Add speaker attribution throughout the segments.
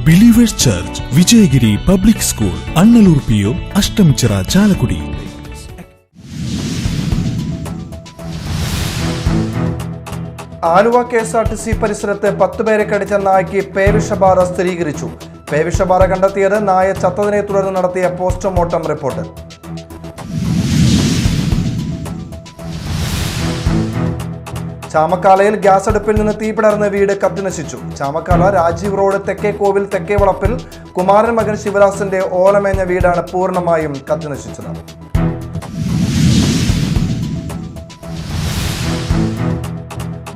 Speaker 1: Believers church, Vijayagiri public school, Annallur PO, Ashtamichira, Chalakudy.
Speaker 2: Aluva KSRTC പരിസരത്ത് 10 പേരെ കടിച്ച നായ്ക്ക് പേവിഷബാധ സ്ഥിരീകരിച്ചു. പേവിഷബാധ കണ്ടെത്തിയത് നായ ചത്തതിനെ തുടർന്ന് നടത്തിയ പോസ്റ്റ്മോർട്ടം റിപ്പോർട്ട്. ചാമക്കാലയിൽ ഗ്യാസ് അടുപ്പിൽ നിന്ന് തീ പടർന്ന് വീട് കത്തിനശിച്ചു. ചാമക്കാല രാജീവ് റോഡ് തെക്കേക്കോവിൽ തെക്കേവളപ്പിൽ കുമാരൻ മകൻ ശിവദാസിന്റെ ഓലമേഞ്ഞ വീടാണ് പൂർണ്ണമായും കത്തിനശിച്ചത്.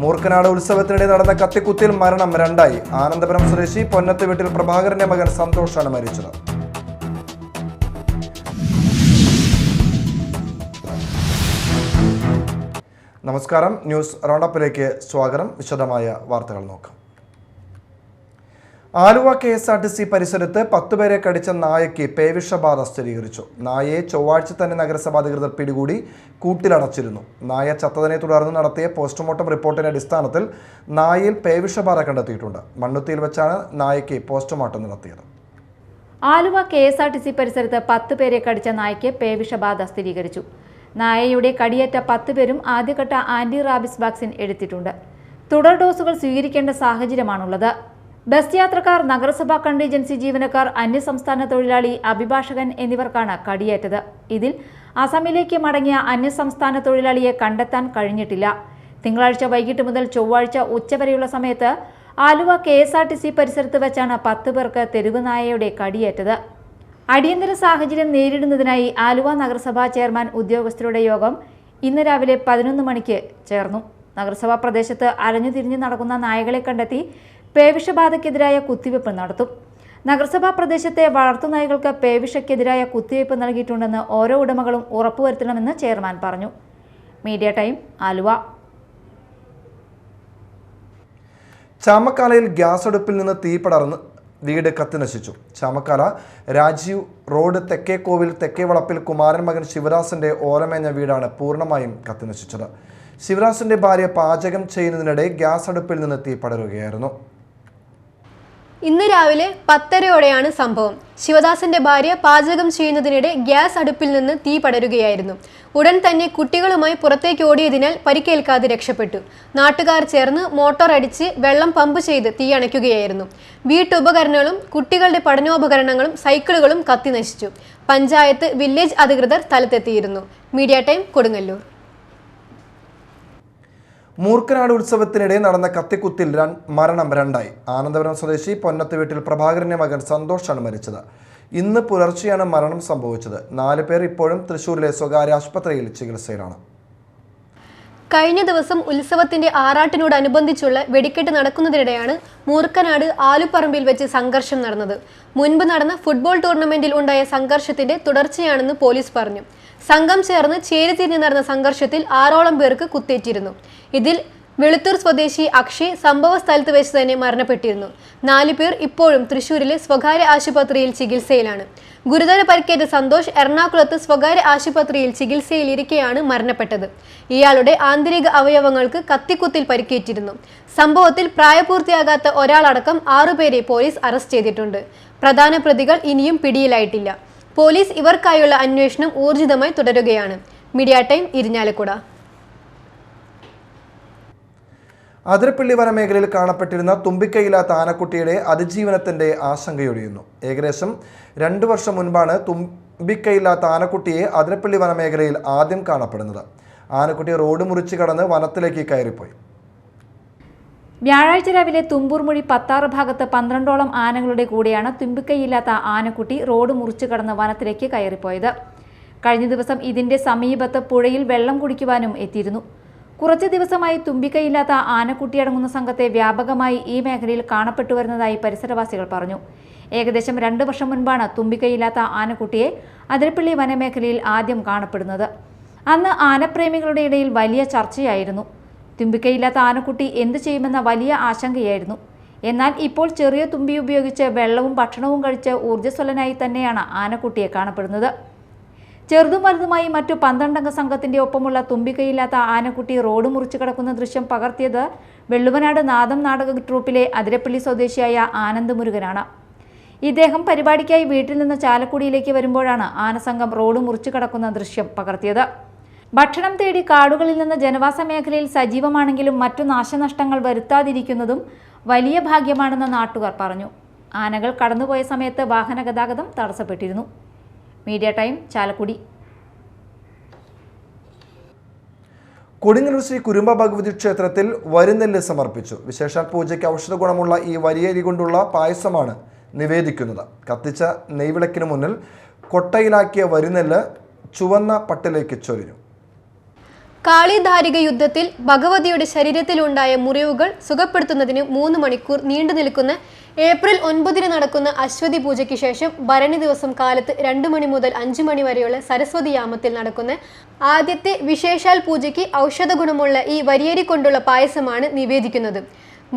Speaker 2: മൂർക്കനാട് ഉത്സവത്തിനിടെ നടന്ന കത്തിക്കുത്തിൽ മരണം 2. ആനന്ദപുരം സ്വദേശി പൊന്നത്ത് വീട്ടിൽ പ്രഭാകരന്റെ മകൻ സന്തോഷാണ് മരിച്ചത്. നമസ്കാരം, ന്യൂസ് റൗണ്ടപ്പിലേക്ക് സ്വാഗതം. വിശദമായ വാർത്തകൾ നോക്കാം. ആലുവ KSRTC പരിസരത്ത് 10 പേരെ കടിച്ച നായയ്ക്ക് പേവിഷബാധ സ്ഥിരീകരിച്ചു. നായയെ ചൊവ്വാഴ്ച തന്നെ നഗരസഭാ അധികൃതർ പിടികൂടി കൂട്ടിലടച്ചിരുന്നു. നായ ചത്തതിനെ തുടർന്ന് നടത്തിയ പോസ്റ്റ്മോർട്ടം റിപ്പോർട്ടിന്റെ അടിസ്ഥാനത്തിൽ നായയിൽ പേവിഷബാധ കണ്ടെത്തിയിട്ടുണ്ട്. മണ്ണുത്തിയിൽ വെച്ചാണ് നായയ്ക്ക് പോസ്റ്റ്മോർട്ടം നടത്തിയത്.
Speaker 3: ആലുവ KSRTC പരിസരത്ത് 10 പേരെ കടിച്ച നായയ്ക്ക് പേവിഷബാധ സ്ഥിരീകരിച്ചു. നായയുടെ കടിയേറ്റ 10 പേരും ആദ്യഘട്ട ആന്റി റാബിസ് വാക്സിൻ എടുത്തിട്ടുണ്ട്. തുടർ ഡോസുകൾ സ്വീകരിക്കേണ്ട സാഹചര്യമാണുള്ളത്. ബസ് യാത്രക്കാർ, നഗരസഭാ കണ്ടീജൻസി ജീവനക്കാർ, അന്യസംസ്ഥാന തൊഴിലാളി, അഭിഭാഷകൻ എന്നിവർക്കാണ് കടിയേറ്റത്. ഇതിൽ അസമിലേക്ക് മടങ്ങിയ അന്യസംസ്ഥാന തൊഴിലാളിയെ കണ്ടെത്താൻ കഴിഞ്ഞിട്ടില്ല. തിങ്കളാഴ്ച വൈകിട്ട് മുതൽ ചൊവ്വാഴ്ച ഉച്ചവരെയുള്ള സമയത്ത് ആലുവ KSRTC പരിസരത്ത് വെച്ചാണ് 10 പേർക്ക് തെരുവ് നായയുടെ കടിയേറ്റത്. അടിയന്തര സാഹചര്യം നേരിടുന്നതിനായി ആലുവ നഗരസഭാ ചെയർമാൻ ഉദ്യോഗസ്ഥരുടെ യോഗം ഇന്ന് രാവിലെ 11 മണിക്ക് ചേർന്നു. നഗരസഭാ പ്രദേശത്ത് അലഞ്ഞുതിരിഞ്ഞ് നടക്കുന്ന നായകളെ കണ്ടെത്തി പേവിഷബാധയ്ക്കെതിരായ കുത്തിവയ്പ് നടത്തും. നഗരസഭാ പ്രദേശത്തെ വളർത്തുനായകൾക്ക് പേവിഷയ്ക്കെതിരായ കുത്തിവയ്പ് നൽകിയിട്ടുണ്ടെന്ന് ഓരോ ഉടമകളും ഉറപ്പുവരുത്തണമെന്ന് ചെയർമാൻ പറഞ്ഞു. Media time, Aluva.
Speaker 2: ചാമക്കാലയിൽ ഗ്യാസ് അടുപ്പിൽ നിന്ന് തീ പടർന്ന് വീട് കത്തിനശിച്ചു. ചാമക്കാല രാജീവ് റോഡ് തെക്കേക്കോവിൽ തെക്കേവളപ്പിൽ കുമാരൻ മകൻ ശിവദാസിന്റെ ഓലമേഞ്ഞ വീടാണ് പൂർണ്ണമായും കത്തിനശിച്ചത്. ശിവദാസിന്റെ ഭാര്യ പാചകം ചെയ്യുന്നതിനിടെ ഗ്യാസ് അടുപ്പിൽ നിന്ന് തീ പടരുകയായിരുന്നു.
Speaker 4: ഇന്ന് രാവിലെ 10:30-ഓടെയാണ് സംഭവം. ശിവദാസിന്റെ ഭാര്യ പാചകം ചെയ്യുന്നതിനിടെ ഗ്യാസ് അടുപ്പിൽ നിന്ന് തീ പടരുകയായിരുന്നു. ഉടൻ തന്നെ കുട്ടികളുമായി പുറത്തേക്ക് ഓടിയതിനാൽ പരിക്കേൽക്കാതെ രക്ഷപ്പെട്ടു. നാട്ടുകാർ ചേർന്ന് മോട്ടോർ അടിച്ച് വെള്ളം പമ്പ് ചെയ്ത് തീ അണയ്ക്കുകയായിരുന്നു. വീട്ടുപകരണങ്ങളും കുട്ടികളുടെ പഠനോപകരണങ്ങളും സൈക്കിളുകളും കത്തി നശിച്ചു. പഞ്ചായത്ത്, വില്ലേജ് അധികൃതർ സ്ഥലത്തെത്തിയിരുന്നു. Media time, Kodungallur.
Speaker 2: മൂർക്കനാട് ഉത്സവത്തിനിടെ നടന്ന കത്തിക്കുത്തിൽ മരണം 2. ആനന്ദപുരം സ്വദേശി പൊന്നത്ത് വീട്ടിൽ പ്രഭാകരന്റെ മകൻ സന്തോഷാണ് മരിച്ചത്. ഇന്ന് പുലർച്ചെയാണ് മരണം സംഭവിച്ചത്. 4 പേർ ഇപ്പോഴും തൃശൂരിലെ സ്വകാര്യ ആശുപത്രിയിൽ ചികിത്സയിലാണ്.
Speaker 4: കഴിഞ്ഞ ദിവസം ഉത്സവത്തിന്റെ ആറാട്ടിനോടനുബന്ധിച്ചുള്ള വെടിക്കെട്ട് നടക്കുന്നതിനിടെയാണ് മൂർക്കനാട് ആലുപ്പറമ്പിൽ വെച്ച് സംഘർഷം നടന്നത്. മുൻപ് നടന്ന ഫുട്ബോൾ ടൂർണമെന്റിൽ ഉണ്ടായ സംഘർഷത്തിന്റെ തുടർച്ചയാണെന്ന് പോലീസ് പറഞ്ഞു. സംഘം ചേർന്ന് ചേരിതിരിഞ്ഞ് നടന്ന സംഘർഷത്തിൽ 6ഓളം പേർക്ക് കുത്തേറ്റിരുന്നു. ഇതിൽ വെളുത്തൂർ സ്വദേശി അക്ഷയ് സംഭവ സ്ഥലത്ത് വെച്ച് തന്നെ മരണപ്പെട്ടിരുന്നു. 4 പേർ ഇപ്പോഴും തൃശൂരിലെ സ്വകാര്യ ആശുപത്രിയിൽ ചികിത്സയിലാണ്. ഗുരുതര പരിക്കേറ്റ സന്തോഷ് എറണാകുളത്ത് സ്വകാര്യ ആശുപത്രിയിൽ ചികിത്സയിലിരിക്കെയാണ് മരണപ്പെട്ടത്. ഇയാളുടെ ആന്തരിക അവയവങ്ങൾക്ക് കത്തിക്കുത്തിൽ പരിക്കേറ്റിരുന്നു. സംഭവത്തിൽ പ്രായപൂർത്തിയാകാത്ത ഒരാളടക്കം 6 പേരെ പോലീസ് അറസ്റ്റ് ചെയ്തിട്ടുണ്ട്. പ്രധാന പ്രതികൾ ഇനിയും പിടിയിലായിട്ടില്ല. പോലീസ് ഇവർക്കായുള്ള അന്വേഷണം ഊർജിതമായി തുടരുകയാണ്. Media time, Irinjalakuda.
Speaker 2: അതിരപ്പള്ളി വനമേഖലയിൽ കാണപ്പെട്ടിരുന്ന തുമ്പിക്കൈയില്ലാത്ത ആനക്കുട്ടിയുടെ അതിജീവനത്തിന്റെ ആശങ്കയൊഴിയുന്നു. ഏകദേശം 2 വർഷം മുൻപാണ് തുമ്പിക്കൈയില്ലാത്ത ആനക്കുട്ടിയെ അതിരപ്പള്ളി വനമേഖലയിൽ ആദ്യം കാണപ്പെടുന്നത്. ആനക്കുട്ടി റോഡ് മുറിച്ച് കടന്ന് വനത്തിലേക്ക് കയറിപ്പോയി.
Speaker 3: വ്യാഴാഴ്ച രാവിലെ തുമ്പൂർമൊഴി 16 ഭാഗത്ത് 12ഓളം ആനകളുടെ കൂടെയാണ് തുമ്പിക്കൈയില്ലാത്ത ആനക്കുട്ടി റോഡ് മുറിച്ച് കടന്ന് വനത്തിലേക്ക് കയറിപ്പോയത്. കഴിഞ്ഞ ദിവസം ഇതിന്റെ സമീപത്ത് പുഴയിൽ വെള്ളം കുടിക്കുവാനും എത്തിയിരുന്നു. കുറച്ച് ദിവസമായി തുമ്പിക്കൈയില്ലാത്ത ആനക്കുട്ടിയടങ്ങുന്ന സംഘത്തെ വ്യാപകമായി ഈ മേഖലയിൽ കാണപ്പെട്ടു വരുന്നതായി പരിസരവാസികൾ പറഞ്ഞു. ഏകദേശം 2 വർഷം മുൻപാണ് തുമ്പിക്കൈയില്ലാത്ത ആനക്കുട്ടിയെ അതിരപ്പള്ളി വനമേഖലയിൽ ആദ്യം കാണപ്പെടുന്നത്. അന്ന് ആനപ്രേമികളുടെ ഇടയിൽ വലിയ ചർച്ചയായിരുന്നു. തുമ്പിക്കൈയില്ലാത്ത ആനക്കുട്ടി എന്തു ചെയ്യുമെന്ന വലിയ ആശങ്കയായിരുന്നു. എന്നാൽ ഇപ്പോൾ ചെറിയ തുമ്പി ഉപയോഗിച്ച് വെള്ളവും ഭക്ഷണവും കഴിച്ച് ഊർജ്ജസ്വലനായി തന്നെയാണ് ആനക്കുട്ടിയെ കാണപ്പെടുന്നത്. ചെറുതും വലുതുമായി മറ്റു 12 അംഗ സംഘത്തിന്റെ ഒപ്പമുള്ള തുമ്പിക്കൈയില്ലാത്ത ആനക്കുട്ടി റോഡ് മുറിച്ചു കിടക്കുന്ന ദൃശ്യം പകർത്തിയത് വെള്ളുവനാട് നാദം നാടക ട്രൂപ്പിലെ അതിരപ്പള്ളി സ്വദേശിയായ ആനന്ദ് മുരുകനാണ്. ഇദ്ദേഹം പരിപാടിക്കായി വീട്ടിൽ നിന്ന് ചാലക്കുടിയിലേക്ക് വരുമ്പോഴാണ് ആനസംഘം റോഡ് മുറിച്ചു കടക്കുന്ന ദൃശ്യം പകർത്തിയത്. ഭക്ഷണം തേടി കാടുകളിൽ നിന്ന് ജനവാസ മേഖലയിൽ സജീവമാണെങ്കിലും മറ്റു നാശനഷ്ടങ്ങൾ വരുത്താതിരിക്കുന്നതും വലിയ ഭാഗ്യമാണെന്ന് നാട്ടുകാർ പറഞ്ഞു. ആനകൾ കടന്നുപോയ സമയത്ത് വാഹന ഗതാഗതം തടസ്സപ്പെട്ടിരുന്നു. Media time, Chalakudy.
Speaker 2: കൊടുങ്ങല്ലൂർ ശ്രീ കുരുമ്പ ഭഗവതി ക്ഷേത്രത്തിൽ വരിനെല്ല് സമർപ്പിച്ചു. വിശേഷാൽ പൂജയ്ക്ക് ഔഷധ ഗുണമുള്ള ഈ വരിയരി കൊണ്ടുള്ള പായസമാണ് നിവേദിക്കുന്നത്. കത്തിച്ച നെയ്വിളക്കിന് മുന്നിൽ കൊട്ടയിലാക്കിയ വരിനെല്ല് ചുവന്ന പട്ടിലേക്ക് ചൊരിഞ്ഞു.
Speaker 4: കാളിധാരിക യുദ്ധത്തിൽ ഭഗവതിയുടെ ശരീരത്തിലുണ്ടായ മുറിവുകൾ സുഖപ്പെടുത്തുന്നതിന് 3 മണിക്കൂർ നീണ്ടു നിൽക്കുന്ന ഏപ്രിൽ 9 നടക്കുന്ന അശ്വതി പൂജയ്ക്ക് ശേഷം ഭരണി ദിവസം കാലത്ത് 2 മണി മുതൽ 5 മണി വരെയുള്ള സരസ്വതി യാമത്തിൽ നടക്കുന്ന ആദ്യത്തെ വിശേഷാൽ പൂജയ്ക്ക് ഔഷധ ഗുണമുള്ള ഈ വരിയരി കൊണ്ടുള്ള പായസമാണ് നിവേദിക്കുന്നത്.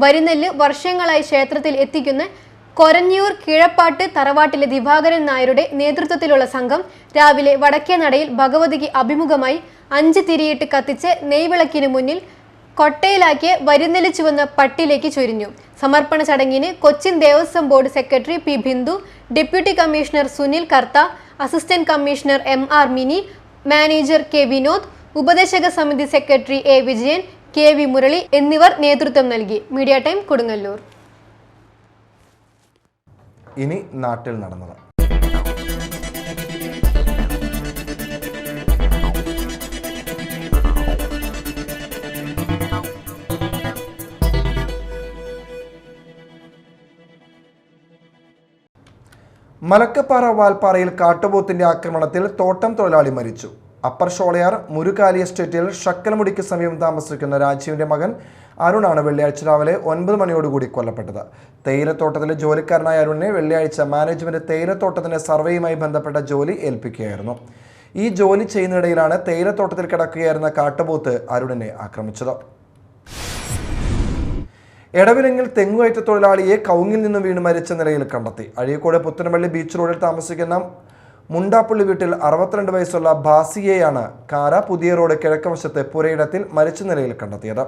Speaker 4: വരിനെല്ല് വർഷങ്ങളായി ക്ഷേത്രത്തിൽ എത്തിക്കുന്ന കൊരഞ്ഞൂർ കിഴപ്പാട്ട് തറവാട്ടിലെ ദിവാകരൻ നായരുടെ നേതൃത്വത്തിലുള്ള സംഘം രാവിലെ വടക്കേ നടയിൽ ഭഗവതിക്ക് അഭിമുഖമായി 5 തിരിയിട്ട് കത്തിച്ച് നെയ്വിളക്കിന് മുന്നിൽ കൊട്ടയിലാക്കിയ വരിനെല്ല് ചുവന്ന പട്ടിലേക്ക് ചൊരിഞ്ഞു. സമർപ്പണ ചടങ്ങിന് Cochin Devaswom board secretary P Bindu, deputy commissioner Sunil Kartha, assistant commissioner MR Mini, manager K Vinod, ഉപദേശക സമിതി secretary A Vijayan, KV Murali എന്നിവർ നേതൃത്വം നൽകി. Media time, Kodungallur.
Speaker 2: ഇനി നാട്ടിൽ നടന്നത്. മലക്കപ്പാറ വാൽപ്പാറയിൽ കാട്ടുപോത്തിന്റെ ആക്രമണത്തിൽ തോട്ടം തൊഴിലാളി മരിച്ചു. അപ്പർ ഷോളയാർ മുരുകാലി എസ്റ്റേറ്റിൽ ഷക്കൽമുടിക്ക് സമീപം താമസിക്കുന്ന രാജീവിന്റെ മകൻ അരുണാണ് വെള്ളിയാഴ്ച രാവിലെ 9 മണിയോടുകൂടി കൊല്ലപ്പെട്ടത്. തേയിലത്തോട്ടത്തിലെ ജോലിക്കാരനായ അരുണിനെ വെള്ളിയാഴ്ച മാനേജ്മെന്റ് തേയിലത്തോട്ടത്തിന്റെ സർവേയുമായി ബന്ധപ്പെട്ട ജോലി ഏൽപ്പിക്കുകയായിരുന്നു. ഈ ജോലി ചെയ്യുന്നതിനിടയിലാണ് തേയിലത്തോട്ടത്തിൽ കിടക്കുകയായിരുന്ന കാട്ടുപോത്ത് അരുണിനെ ആക്രമിച്ചത്. എടവിലങ്ങിൽ തെങ്ങുകയറ്റ തൊഴിലാളിയെ കവുങ്ങിൽ നിന്നും വീണ് മരിച്ച നിലയിൽ കണ്ടെത്തി. അഴീക്കോട് പുത്തനപ്പള്ളി ബീച്ച് റോഡിൽ താമസിക്കുന്ന മുണ്ടാപ്പള്ളി വീട്ടിൽ 62 വയസ്സുള്ള ഭാസിയെയാണ് കാര പുതിയ റോഡ് കിഴക്കുവശത്ത് പുരയിടത്തിൽ മരിച്ച നിലയിൽ കണ്ടെത്തിയത്.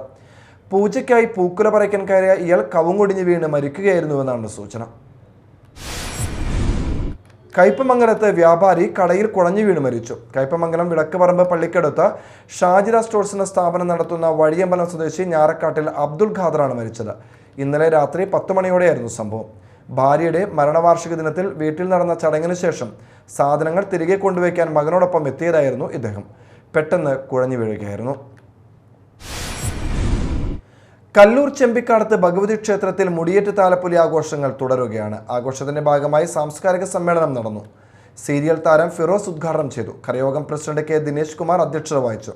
Speaker 2: പൂജയ്ക്കായി പൂക്കുല പറിക്കാൻ കയറിയ ഇയാൾ കവുങ്ങൊടിഞ്ഞ് വീണ് മരിക്കുകയായിരുന്നുവെന്നാണ് സൂചന. കയ്പമംഗലത്ത് വ്യാപാരി കടയിൽ കുഴഞ്ഞു വീണ് മരിച്ചു. കയ്പമംഗലം വിളക്കുപറമ്പ് പള്ളിക്കടുത്ത് ഷാജിറ സ്റ്റോഴ്സ് എന്ന സ്ഥാപനം നടത്തുന്ന വഴിയമ്പലം സ്വദേശി ഞാറക്കാട്ടിൽ അബ്ദുൽ ഖാദറാണ് മരിച്ചത്. ഇന്നലെ രാത്രി 10 മണിയോടെയായിരുന്നു സംഭവം. ഭാര്യയുടെ മരണവാർഷിക ദിനത്തിൽ വീട്ടിൽ നടന്ന ചടങ്ങിന് ശേഷം സാധനങ്ങൾ തിരികെ കൊണ്ടുവയ്ക്കാൻ മകനോടൊപ്പം എത്തിയതായിരുന്നു ഇദ്ദേഹം. പെട്ടെന്ന് കുഴഞ്ഞു വീഴുകയായിരുന്നു. കല്ലൂർ ചെമ്പിക്കാടത്ത് ഭഗവതി ക്ഷേത്രത്തിൽ മുടിയേറ്റ് താലപ്പൊലി ആഘോഷങ്ങൾ തുടരുകയാണ്. ആഘോഷത്തിന്റെ ഭാഗമായി സാംസ്കാരിക സമ്മേളനം നടന്നു. സീരിയൽ താരം ഫിറോസ് ഉദ്ഘാടനം ചെയ്തു. കരയോഗം പ്രസിഡന്റ് കെ ദിനേശ് കുമാർ അധ്യക്ഷത വഹിച്ചു.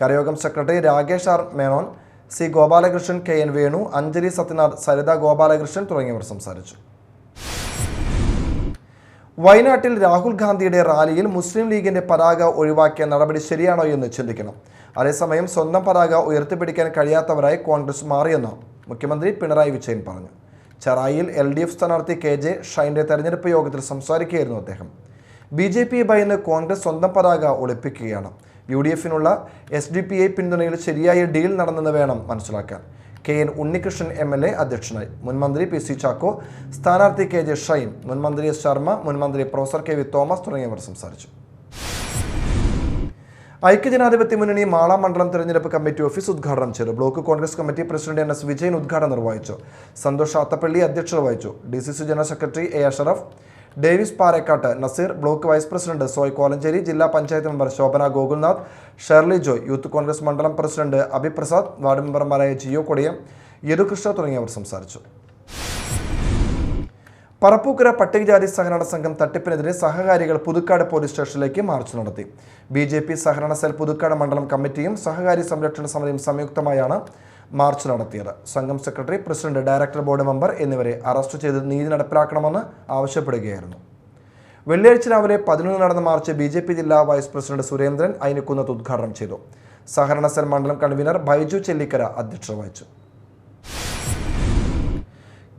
Speaker 2: കരയോഗം secretary Rakesh R Menon, C Gopalakrishnan, KN Venu, Anjali Sathyanath, Saritha Gopalakrishnan തുടങ്ങിയവർ സംസാരിച്ചു. വയനാട്ടിൽ രാഹുൽ ഗാന്ധിയുടെ റാലിയിൽ മുസ്ലിം ലീഗിന്റെ പതാക ഒഴിവാക്കിയ നടപടി ശരിയാണോ എന്ന് ചിന്തിക്കണം. അതേസമയം സ്വന്തം പതാക ഉയർത്തിപ്പിടിക്കാൻ കഴിയാത്തവരായി കോൺഗ്രസ് മാറിയെന്ന് മുഖ്യമന്ത്രി പിണറായി വിജയൻ പറഞ്ഞു. ചെറായിയിൽ LDF സ്ഥാനാർത്ഥി KJ ഷൈൻ്റെ തെരഞ്ഞെടുപ്പ് യോഗത്തിൽ സംസാരിക്കുകയായിരുന്നു അദ്ദേഹം. BJP ഭയന്ന് കോൺഗ്രസ് സ്വന്തം പതാക ഒളിപ്പിക്കുകയാണ്. UDFനുള്ള SDPI പിന്തുണയിൽ ശരിയായ ഡീൽ നടന്നെന്ന് വേണം മനസ്സിലാക്കാൻ. KN ഉണ്ണികൃഷ്ണൻ MLA അധ്യക്ഷനായി. മുൻമന്ത്രി PC ചാക്കോ, സ്ഥാനാർത്ഥി KJ ഷൈൻ, മുൻമന്ത്രി S ശർമ്മ, മുൻമന്ത്രി പ്രൊഫസർ KV തോമസ് തുടങ്ങിയവർ സംസാരിച്ചു. ഐക്യജനാധിപത്യ മുന്നണി മാള മണ്ഡലം തെരഞ്ഞെടുപ്പ് കമ്മിറ്റി ഓഫീസ് ഉദ്ഘാടനം ചെയ്തു. Block Congress committee president NS Vijayan ഉദ്ഘാടനം നിർവഹിച്ചു. സന്തോഷ് ആത്തപ്പള്ളി അധ്യക്ഷത വഹിച്ചു. DCC general secretary A Ashraf, Davis Parekkatt, Naseer, block vice president Soy Kolenchery, ജില്ലാ panchayat member Shobhana Gokulnath, Shirley Joy, youth Congress മണ്ഡലം പ്രസിഡന്റ് അഭിപ്രസാദ്, വാർഡ് മെമ്പർമാരായ ജിയോ കൊടിയം, യദുകൃഷ്ണ തുടങ്ങിയവർ സംസാരിച്ചു. പറപ്പൂക്കര പട്ടികജാതി സഹകരണ സംഘം തട്ടിപ്പിനെതിരെ സഹകാരികൾ പുതുക്കാട് പോലീസ് സ്റ്റേഷനിലേക്ക് മാർച്ച് നടത്തി. BJP സഹകരണ സെൽ പുതുക്കാട് മണ്ഡലം കമ്മിറ്റിയും സഹകാരി സംരക്ഷണ സമിതിയും സംയുക്തമായാണ് മാർച്ച് നടത്തിയത്. സംഘം secretary, president, director board member എന്നിവരെ അറസ്റ്റ് ചെയ്ത് നീതി നടപ്പിലാക്കണമെന്ന് ആവശ്യപ്പെടുകയായിരുന്നു. വെള്ളിയാഴ്ച രാവിലെ 11 നടന്ന മാർച്ച് BJP ജില്ലാ വൈസ് പ്രസിഡന്റ് സുരേന്ദ്രൻ അയിനിക്കുന്നത്ത് ഉദ്ഘാടനം ചെയ്തു. സഹകരണ സെൽ മണ്ഡലം കൺവീനർ ബൈജു ചെല്ലിക്കര അധ്യക്ഷത വഹിച്ചു.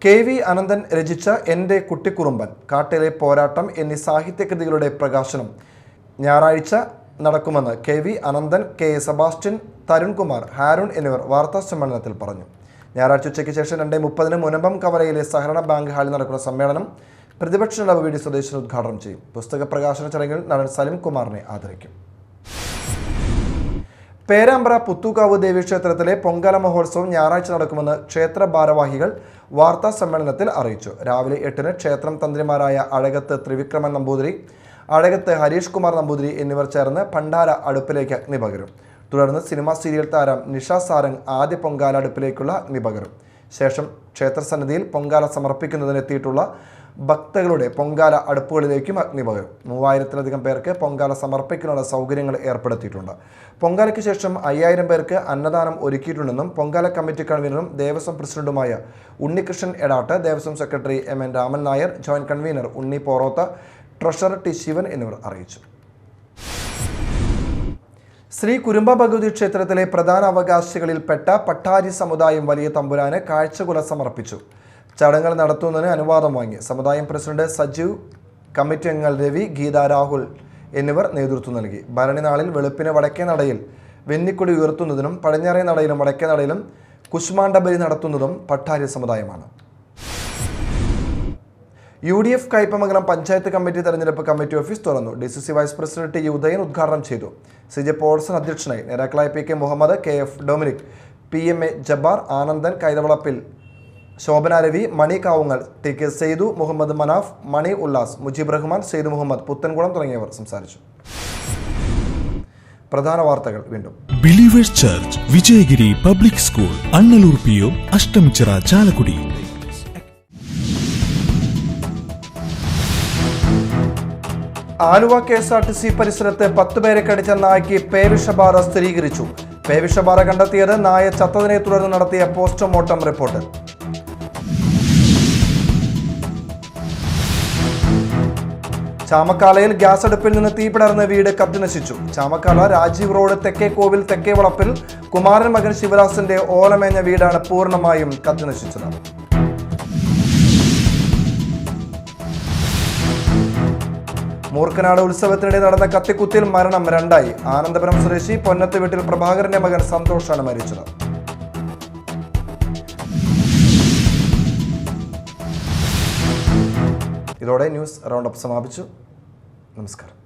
Speaker 2: KV അനന്തൻ രചിച്ച എൻ്റെ കുട്ടിക്കുറുമ്പൻ, കാട്ടിലെ പോരാട്ടം എന്നീ സാഹിത്യകൃതികളുടെ പ്രകാശനം ഞായറാഴ്ച നടക്കുമെന്ന് KV Ananthan, KA Sebastian, Tharunkumar, Harun എന്നിവർ വാർത്താ സമ്മേളനത്തിൽ പറഞ്ഞു. ഞായറാഴ്ച ഉച്ചയ്ക്ക് ശേഷം 2:30 മുനമ്പം കവലയിലെ സഹകരണ ബാങ്ക് ഹാളിൽ നടക്കുന്ന സമ്മേളനം പ്രതിപക്ഷ നേതാവ് വി ഡി സതീശൻ ഉദ്ഘാടനം ചെയ്യും. പുസ്തക പ്രകാശന ചടങ്ങിൽ നടൻ സലിം കുമാറിനെ ആദരിക്കും. പേരാമ്പ്ര പുത്തൂക്കാവ് ദേവീക്ഷേത്രത്തിലെ പൊങ്കാല മഹോത്സവം ഞായറാഴ്ച നടക്കുമെന്ന് ക്ഷേത്ര ഭാരവാഹികൾ വാർത്താ സമ്മേളനത്തിൽ അറിയിച്ചു. രാവിലെ 8-ന് ക്ഷേത്രം തന്ത്രിമാരായ അഴകത്ത് ത്രിവിക്രമൻ നമ്പൂതിരി, അഴകത്ത് ഹരീഷ് കുമാർ നമ്പൂതിരി എന്നിവർ ചേർന്ന് ഭണ്ഡാര അടുപ്പിലേക്ക് അഗ്നി പകരും. തുടർന്ന് സിനിമാ സീരിയൽ താരം നിഷ സാരംഗ് ആദ്യ പൊങ്കാല അടുപ്പിലേക്കുള്ള അഗ്നി പകരും. ശേഷം ക്ഷേത്രസന്നിധിയിൽ പൊങ്കാല സമർപ്പിക്കുന്നതിനെത്തിയിട്ടുള്ള ഭക്തകളുടെ പൊങ്കാല അടുപ്പുകളിലേക്കും അഗ്നി പകരും. 3000-ലധികം പേർക്ക് പൊങ്കാല സമർപ്പിക്കാനുള്ള സൗകര്യങ്ങൾ ഏർപ്പെടുത്തിയിട്ടുണ്ട്. പൊങ്കാലയ്ക്ക് ശേഷം 5000 പേർക്ക് അന്നദാനം ഒരുക്കിയിട്ടുണ്ടെന്നും പൊങ്കാല കമ്മിറ്റി കൺവീനറും ദേവസ്വം പ്രസിഡന്റുമായ Unnikrishnan Edattu, Devaswom secretary MN Raman Nair, joint convener Unni Porothu, treasurer T Sivan എന്നിവർ അറിയിച്ചു. ശ്രീ കുരുമ്പ ഭഗവതി ക്ഷേത്രത്തിലെ പ്രധാന അവകാശികളിൽപ്പെട്ട പട്ടാരി സമുദായം വലിയ തമ്പുരാന് കാഴ്ചകുല സമർപ്പിച്ചു. ചടങ്ങുകൾ നടത്തുന്നതിന് അനുവാദം വാങ്ങി. സമുദായം പ്രസിഡന്റ് സജീവ്, കമ്മിറ്റി അംഗങ്ങൾ രവി, ഗീത, രാഹുൽ എന്നിവർ നേതൃത്വം നൽകി. ഭരണി നാളിൽ വെളുപ്പിന് വടക്കേ നടയിൽ വെന്നിക്കൊടി ഉയർത്തുന്നതിനും പടിഞ്ഞാറേ നടയിലും വടക്കേ നടയിലും കുശ്മാണ്ഡബലി നടത്തുന്നതും പട്ടാരി സമുദായമാണ്. UDF കയ്പമംഗലം പഞ്ചായത്ത് കമ്മിറ്റി തെരഞ്ഞെടുപ്പ് കമ്മിറ്റി ഓഫീസ് തുറന്നു. DCC vice president T Udayan ഉദ്ഘാടനം ചെയ്തു. CJ പോൾസൺ അധ്യക്ഷനായി. നേതാക്കളായ PK Muhammad, KF Dominic, PMA Jabbar, Anandan Kaithavalappil, Shobhana Ravi, Mani Kavungal, TK Saithu, Muhammad Manaf, Mani Ullas, Mujeeb Rahman, Sayed Muhammad, Puthankulam തുടങ്ങിയവർ സംസാരിച്ചു. പ്രധാന വാർത്തകൾ വീണ്ടും.
Speaker 1: Believers church Vijayagiri public school, Annallur PO, Ashtamichira, Chalakudy.
Speaker 2: Aluva KSRTC പരിസരത്ത് 10 പേരെ കടിച്ച നായ്ക്ക് പേവിഷബാധ സ്ഥിരീകരിച്ചു. പേവിഷബാധ കണ്ടെത്തിയത് നായ ചത്തതിനെ തുടർന്ന് നടത്തിയ പോസ്റ്റ്മോർട്ടം റിപ്പോർട്ടിൽ. ചാമക്കാലയിൽ ഗ്യാസ് അടുപ്പിൽ നിന്ന് തീ പടർന്ന് വീട് കത്തിനശിച്ചു. ചാമക്കാല രാജീവ് റോഡ് തെക്കേ കോവിൽ തെക്കേ വളപ്പിൽ കുമാരൻ മകൻ ശിവദാസിന്റെ ഓലമേഞ്ഞ വീടാണ് പൂർണ്ണമായും കത്തിനശിച്ചത്. മൂർക്കനാട് ഉത്സവത്തിനിടെ നടന്ന കത്തിക്കുത്തിൽ മരണം 2. ആനന്ദപുരം സ്വദേശി പൊന്നത്ത് വീട്ടിൽ പ്രഭാകരന്റെ മകൻ സന്തോഷാണ് മരിച്ചത്. ഇതോടെ ന്യൂസ് റൗണ്ടപ്പ് സമാപിച്ചു. നമസ്കാരം.